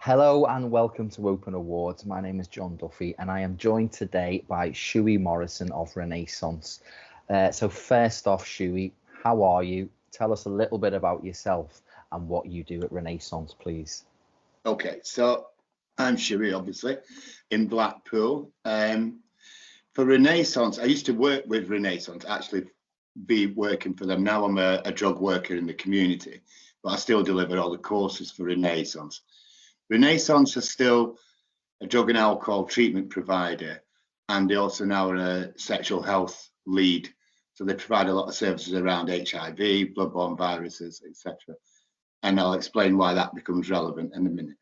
Hello and welcome to Open Awards. My name is John Duffy and I am joined today by Shughie Morrison of Renaissance. So first off, Shughie, how are you? Tell us a little bit about yourself and what you do at Renaissance, please. Okay, so I'm Shughie, obviously, in Blackpool. For Renaissance, I used to work with Renaissance, actually be working for them. Now I'm a drug worker in the community, but I still deliver all the courses for Renaissance. Renaissance is still a drug and alcohol treatment provider, and they also now are a sexual health lead. So they provide a lot of services around HIV, bloodborne viruses, etc. And I'll explain why that becomes relevant in a minute.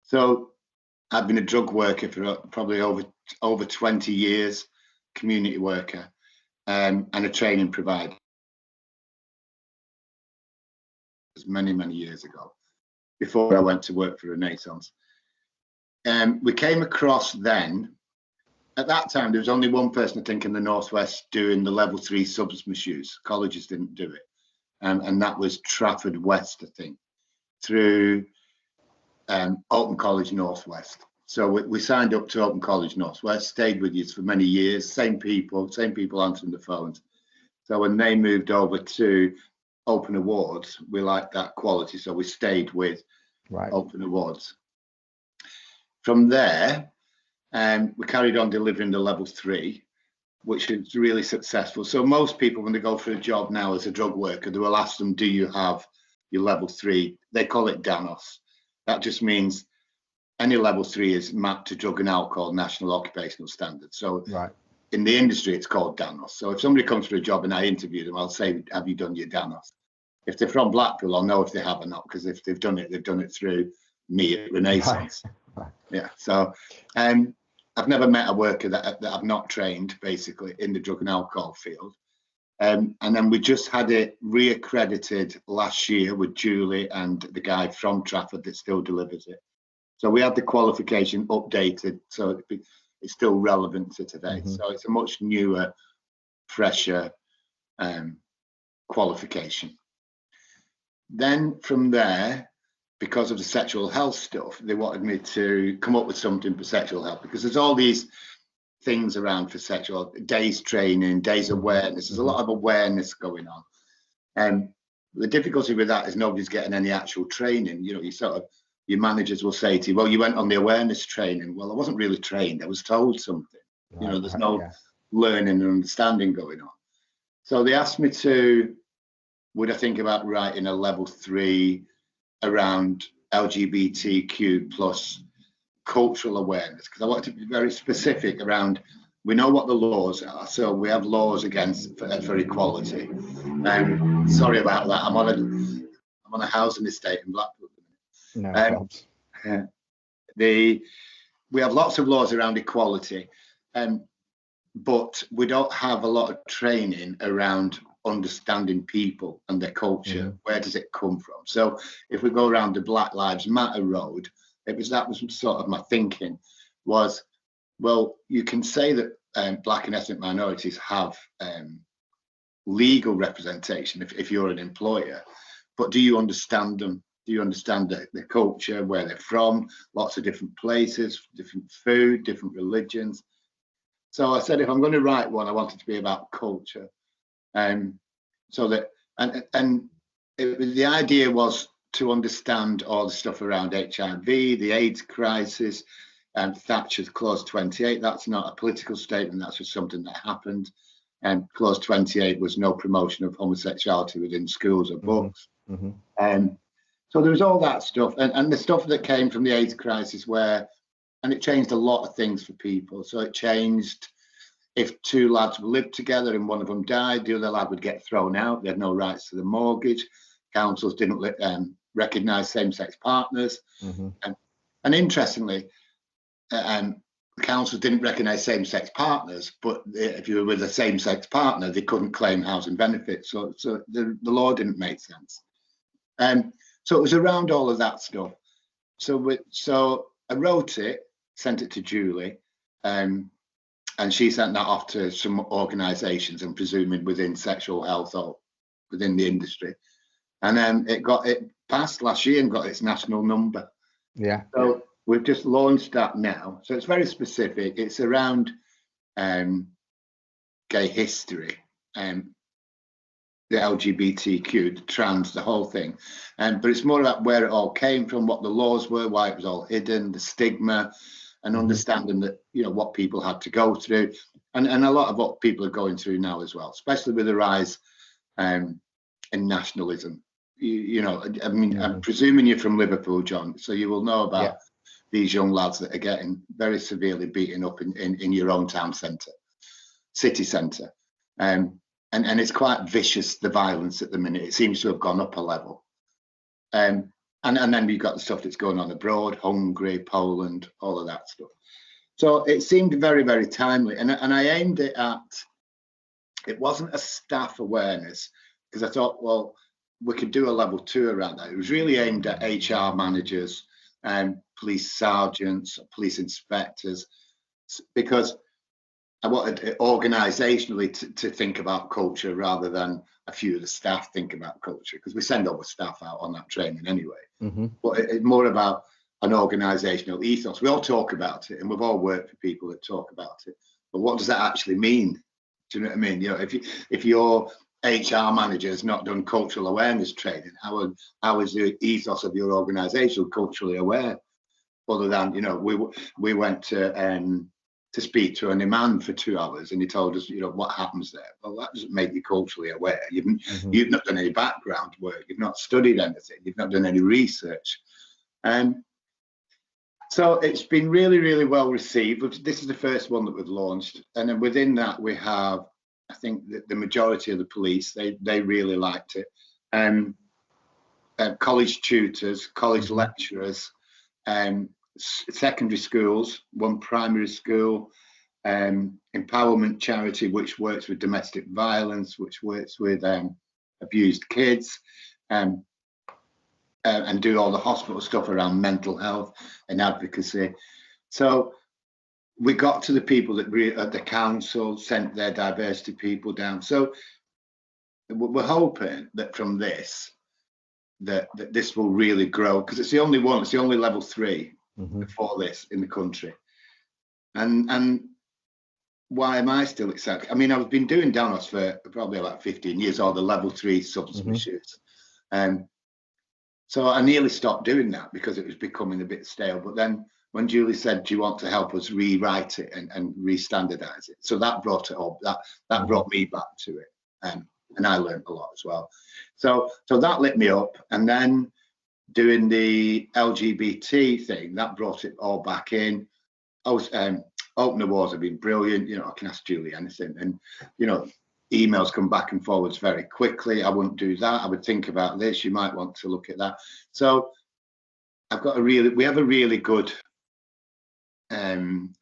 So I've been a drug worker for probably over 20 years, community worker, and a training provider many years ago, before I went to work for Renaissance. We came across then, at that time, there was only one person I think in the Northwest doing the level 3 substance misuse. Colleges didn't do it. And that was Trafford West, I think, through Open College Northwest. So we signed up to Open College Northwest, stayed with you for many years, same people answering the phones. So when they moved over to Open Awards, we liked that quality, so we stayed with Open Awards. From there, we carried on delivering the level 3, which is really successful. So most people, when they go for a job now as a drug worker, they will ask them, do you have your level 3? They call it DANOS. That just means any level 3 is mapped to drug and alcohol national occupational standards. So in the industry, it's called DANOS. So if somebody comes for a job and I interview them, I'll say, have you done your DANOS? If they're from Blackpool, I'll know if they have or not, because if they've done it through me at Renaissance. Yeah. So I've never met a worker that I've not trained, basically, in the drug and alcohol field. And then we just had it reaccredited last year with Julie and the guy from Trafford that still delivers it. So we had the qualification updated, so it's still relevant to today. So it's a much newer, fresher qualification. Then from there, because of the sexual health stuff, they wanted me to come up with something for sexual health, because there's all these things around for sexual days training, days awareness. There's a lot of awareness going on. And the difficulty with that is nobody's getting any actual training. You know, your managers will say to you, well, you went on the awareness training. Well, I wasn't really trained. I was told something. You know, there's no learning and understanding going on. So they asked me would I think about writing a level 3 around LGBTQ plus cultural awareness, because I want to be very specific around, we know what the laws are, so we have laws for equality. Sorry about that, I'm on a housing estate in Blackpool. No we have lots of laws around equality, but we don't have a lot of training around understanding people and their culture. Where does it come from? So if we go around the Black Lives Matter road, that was sort of my thinking was, well, you can say that Black and ethnic minorities have legal representation if you're an employer, but do you understand them? Do you understand the culture, where they're from, lots of different places, different food, different religions? So I said, if I'm going to write one, I want it to be about culture. So that the idea was to understand all the stuff around HIV, the AIDS crisis, and Thatcher's Clause 28. That's not a political statement, that's just something that happened. And Clause 28 was no promotion of homosexuality within schools or books. So there was all that stuff, and the stuff that came from the AIDS crisis, and it changed a lot of things for people. So it changed, if 2 lads lived together and one of them died, the other lad would get thrown out. They had no rights to the mortgage. Councils didn't recognise same-sex partners. And interestingly, the councils didn't recognise same-sex partners, but if you were with a same-sex partner, they couldn't claim housing benefits. So the law didn't make sense. So it was around all of that stuff. So I wrote it, sent it to Julie, and she sent that off to some organisations, and presuming within sexual health or within the industry. And it passed last year and got its national number. Yeah. So we've just launched that now. So it's very specific. It's around gay history, the LGBTQ, the trans, the whole thing. But it's more about where it all came from, what the laws were, why it was all hidden, the stigma, and understanding that, what people had to go through, and a lot of what people are going through now as well, especially with the rise in nationalism. I'm presuming you're from Liverpool, John, so you will know about these young lads that are getting very severely beaten up in your own town centre, city centre. And it's quite vicious, the violence at the minute. It seems to have gone up a level. And then you've got the stuff that's going on abroad, Hungary, Poland, all of that stuff. So it seemed very, very timely. And I aimed it at, it wasn't a staff awareness, because I thought, well, we could do a level 2 around that. It was really aimed at HR managers and police sergeants, police inspectors, because I wanted organisationally to think about culture rather than a few of the staff think about culture, because we send all the staff out on that training anyway. But it's more about an organisational ethos. We all talk about it, and we've all worked for people that talk about it. But what does that actually mean? Do you know what I mean? If your HR manager has not done cultural awareness training, how is the ethos of your organisation culturally aware? Other than, we went to speak to an imam for 2 hours, and he told us, what happens there. Well, that doesn't make you culturally aware. You've not done any background work. You've not studied anything. You've not done any research. So it's been really, really well received. This is the first one that we've launched. And then within that, we have, I think, the majority of the police, they really liked it. College tutors, college lecturers, secondary schools, one primary school, empowerment charity, which works with domestic violence, which works with abused kids, and do all the hospital stuff around mental health and advocacy. So we got to the people that the council sent their diversity people down. So we're hoping that from this, that this will really grow, because it's the only one, it's the only level 3 for this in the country. And why am I still excited? I mean, I've been doing downloads for probably about 15 years, or the level 3 substance misuse. So I nearly stopped doing that because it was becoming a bit stale. But then when Julie said, do you want to help us rewrite it and re-standardize it? So that brought it up, that brought me back to it. And I learned a lot as well. So that lit me up. And then doing the LGBT thing, that brought it all back in. I was open awards have been brilliant. I can ask Julie anything, and emails come back and forwards very quickly. I wouldn't do that. I would think about this. You might want to look at that. So we have a really good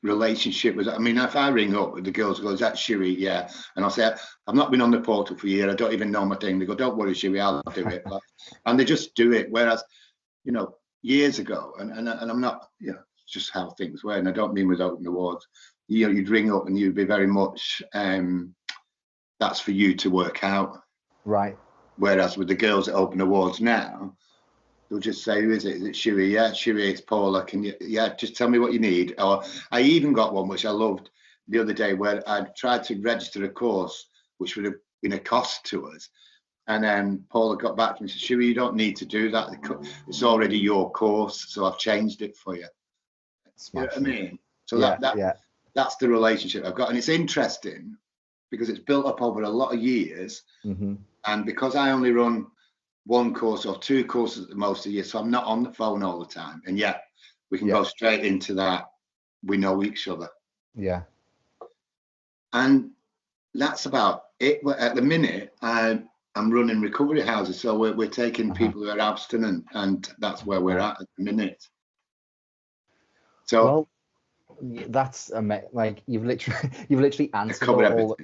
relationship with. I mean, if I ring up with the girls, go, is that Shughie? Yeah, and I'll say, I've not been on the portal for a year. I don't even know my thing. They go, don't worry, Shughie, I'll do it. And they just do it. Whereas, years ago, and I'm not, it's just how things were. And I don't mean with open awards. You'd ring up and you'd be very much. That's for you to work out. Right. Whereas with the girls at Open Awards now, they'll just say, who is it? Is it Shughie? Yeah, Shughie, it's Paula. Can you, just tell me what you need. Or I even got one, which I loved the other day, where I tried to register a course, which would have been a cost to us. And then Paula got back to me and said, Shughie, you don't need to do that. It's already your course. So I've changed it for you. You know what I mean? So that's the relationship I've got. And it's interesting, because it's built up over a lot of years. And because I only run one course or 2 courses at the most a year, so I'm not on the phone all the time, and yet we can go straight into that. We know each other. Yeah. And that's about it. At the minute, I'm running recovery houses, so we're taking people who are abstinent, and that's where we're at the minute. So. Well, that's like you've literally answered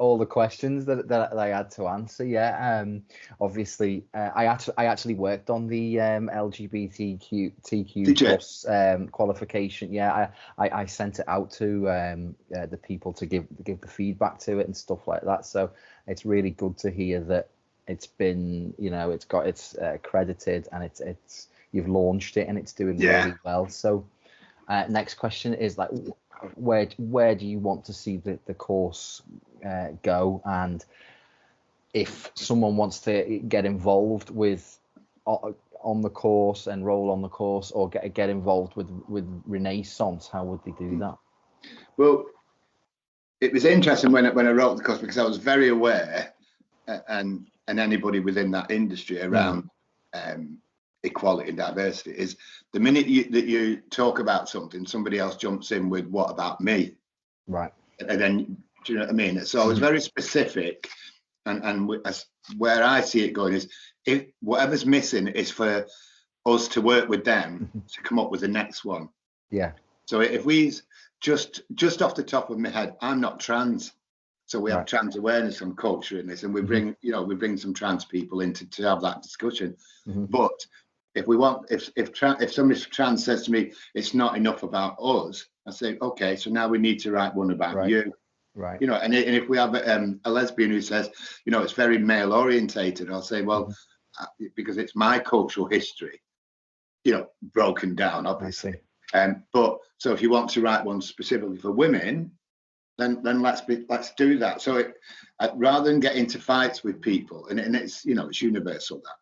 all the questions that I had to answer. Obviously I actually worked on the LGBTQ plus qualification. I sent it out to the people to give the feedback to it and stuff like that. So it's really good to hear that it's been, it's got it's accredited, and it's you've launched it and it's doing really well. So next question is like, where do you want to see the course go? And if someone wants to get involved with on the course, enroll on the course, or get involved with Renaissance, how would they do that? Well, it was interesting when I wrote the course, because I was very aware, and anybody within that industry around equality and diversity, is the minute that you talk about something, somebody else jumps in with, what about me? Right. And then, do you know what I mean? So I was very specific, and where I see it going is, if whatever's missing is for us to work with them to come up with the next one. Yeah. So if we just off the top of my head, I'm not trans, so we have trans awareness and culture in this, and we bring some trans people in to have that discussion. But if somebody trans says to me it's not enough about us, I say, okay, so now we need to write one about you. Right. You know, and if we have a lesbian who says, you know, it's very male orientated, I'll say, well, because it's my cultural history, you know, broken down, obviously. But so if you want to write one specifically for women, then let's do that. So rather than get into fights with people, and it's, you know, it's universal that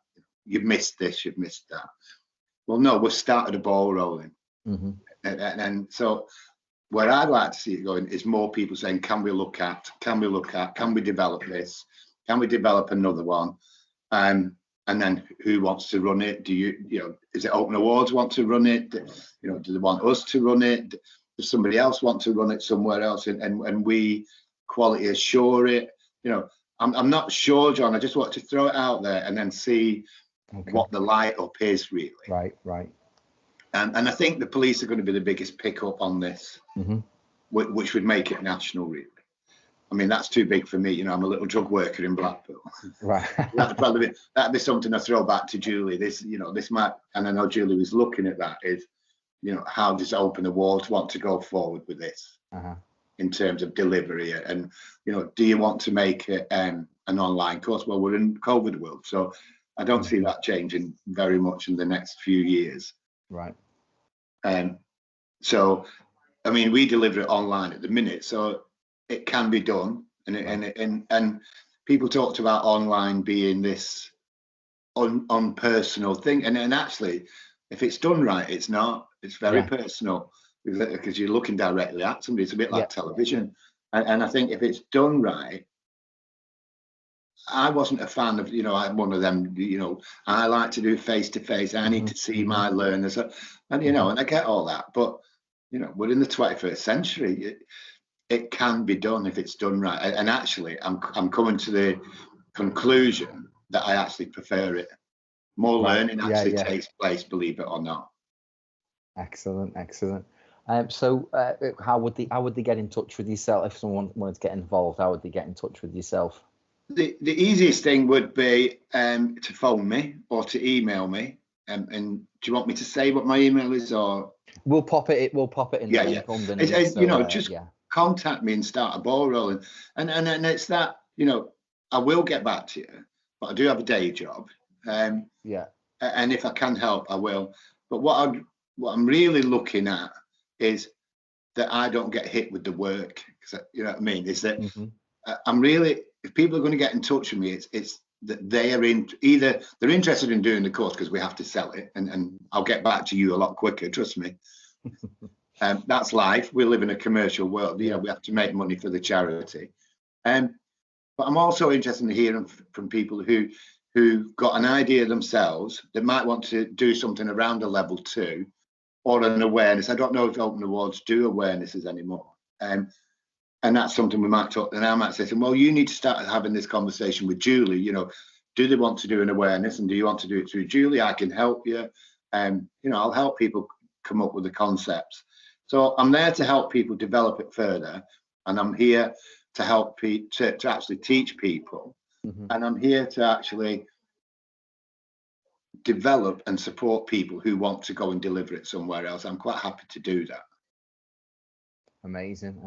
you've missed this, you've missed that. Well, no, we've started a ball rolling, and so where I'd like to see it going is more people saying, can we develop this? Can we develop another one? And then who wants to run it? Is it Open Awards want to run it? You know, do they want us to run it? Does somebody else want to run it somewhere else? And we quality assure it? You know, I'm not sure, John. I just want to throw it out there and then see what the light up is, really. Right. And I think the police are going to be the biggest pickup on this, which would make it national, really. I mean, that's too big for me. You know, I'm a little drug worker in Blackpool. Right. that'd be something I throw back to Julie. This might, and I know Julie was looking at that, is, you know, how does Open Awards want to go forward with this in terms of delivery? And, you know, do you want to make it an online course? Well, we're in COVID world, so I don't see that changing very much in the next few years. Right. So, I mean, we deliver it online at the minute, so it can be done. And people talked about online being this unpersonal thing, and actually, if it's done right, it's not. It's very personal, because you're looking directly at somebody. It's a bit like television, and I think if it's done right. I wasn't a fan of, you know, I'm one of them, you know, I like to do face-to-face. I need to see my learners. And, you know, and I get all that. But, you know, we're in the 21st century. It can be done if it's done right. And actually, I'm coming to the conclusion that I actually prefer it. More learning actually takes place, believe it or not. Excellent. So how would they get in touch with yourself if someone wanted to get involved? How would they get in touch with yourself? The easiest thing would be to phone me or to email me. And do you want me to say what my email is, or we'll pop it in the link underneath? You know, just contact me and start a ball rolling. And it's that, you know, I will get back to you, but I do have a day job. And if I can help, I will. But what I'm really looking at is that I don't get hit with the work. You know what I mean? Is that I'm really, if people are going to get in touch with me, it's that they are either they're interested in doing the course because we have to sell it, and I'll get back to you a lot quicker, trust me. That's life. We live in a commercial world. You know, we have to make money for the charity. But I'm also interested in hearing from people who've got an idea themselves that might want to do something around a level 2 or an awareness. I don't know if Open Awards do awarenesses anymore. And that's something we might talk. And I might say, well, you need to start having this conversation with Julie. You know, do they want to do an awareness, and do you want to do it through Julie? I can help you. You know, I'll help people come up with the concepts. So I'm there to help people develop it further, and I'm here to help to actually teach people, and I'm here to actually develop and support people who want to go and deliver it somewhere else. I'm quite happy to do that. Amazing.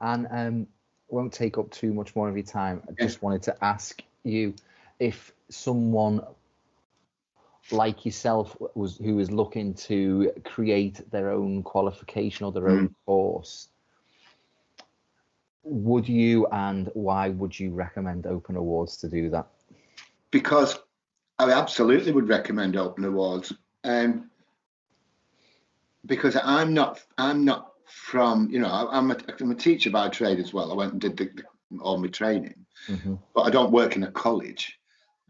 And won't take up too much more of your time. I just wanted to ask you, if someone like yourself who is looking to create their own qualification or their own course, would you, and why would you recommend Open Awards to do that? Because I absolutely would recommend Open Awards, because I'm not from, you know, I'm a teacher by trade as well. I went and did all my training, but I don't work in a college,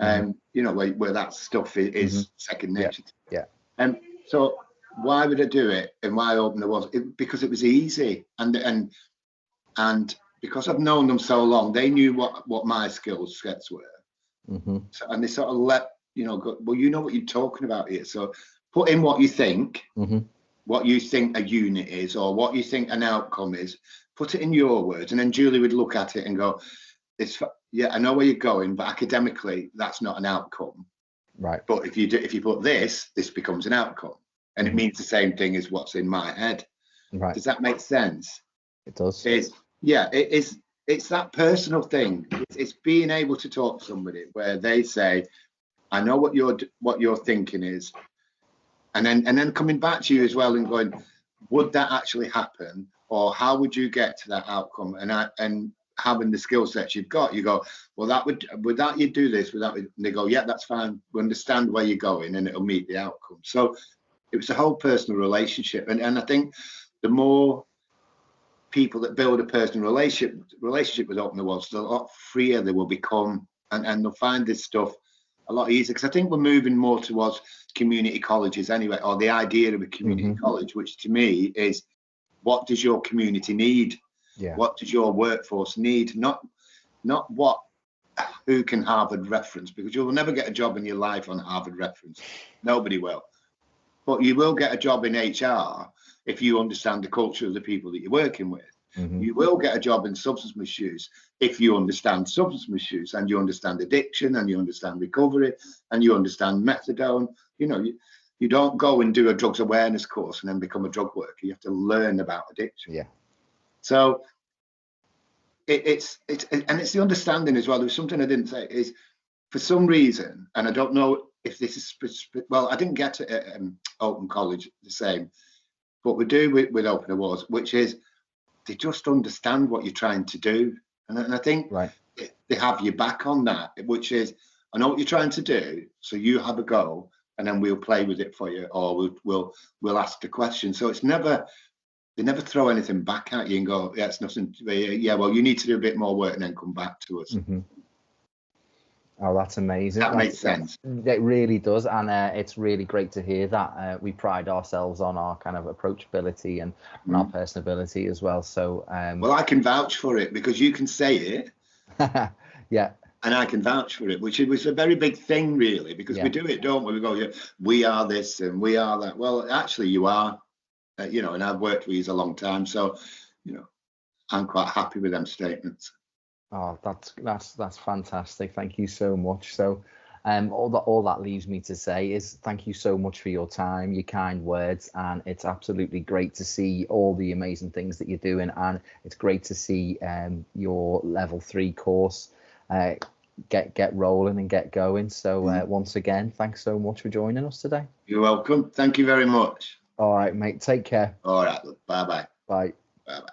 you know, where that stuff is second nature. Yeah. So why would I do it, and why Open Awards? Because it was easy, and because I've known them so long, they knew what my skill sets were. So, and they sort of let, you know, go, well, you know what you're talking about here. So put in what you think, what you think a unit is, or what you think an outcome is. Put it in your words, and then Julie would look at it and go, I know where you're going, but academically, that's not an outcome. Right. But if you put this becomes an outcome, and it means the same thing as what's in my head. Right. Does that make sense? It does. It's that personal thing. It's being able to talk to somebody where they say, I know what your thinking is, and then coming back to you as well and going, would that actually happen, or how would you get to that outcome? And having the skill sets you've got, you go, well, without you do this, and they go, yeah, that's fine. We understand where you're going, and it'll meet the outcome. So it was a whole personal relationship, and I think the more people that build a personal relationship with Open Awards, the lot freer they will become, and they'll find this stuff a lot easier, because I think we're moving more towards community colleges anyway, or the idea of a community college, which to me is, what does your community need? What does your workforce need? Not who can Harvard reference, because you will never get a job in your life on Harvard reference. Nobody will. But you will get a job in HR if you understand the culture of the people that you're working with. You will get a job in substance misuse if you understand substance misuse, and you understand addiction, and you understand recovery, and you understand methadone. You know, you don't go and do a drugs awareness course and then become a drug worker. You have to learn about addiction. Yeah. So it's the understanding as well. There was something I didn't say, is for some reason, and I don't know if this is well, I didn't get to Open College the same, but we do with Open Awards, which is they just understand what you're trying to do, and I think they have your back on that, which is, I know what you're trying to do, so you have a go, and then we'll play with it for you, or we'll ask the question. So it's never, they never throw anything back at you and go, yeah, it's nothing. Yeah, well, you need to do a bit more work and then come back to us. Oh, that's amazing. That makes sense. It really does, and it's really great to hear that. We pride ourselves on our kind of approachability and our personability as well. So, well, I can vouch for it, because you can say it. Yeah. And I can vouch for it, which was a very big thing, really, because we do it, don't we? We go, we are this and we are that. Well, actually, you are, you know, and I've worked with you a long time, so, you know, I'm quite happy with them statements. Oh, that's fantastic. Thank you so much. So, all that leaves me to say is thank you so much for your time, your kind words, and it's absolutely great to see all the amazing things that you're doing, and it's great to see your level 3 course get rolling and get going. So once again, thanks so much for joining us today. You're welcome. Thank you very much. All right, mate. Take care. All right. Bye-bye. Bye. Bye-bye.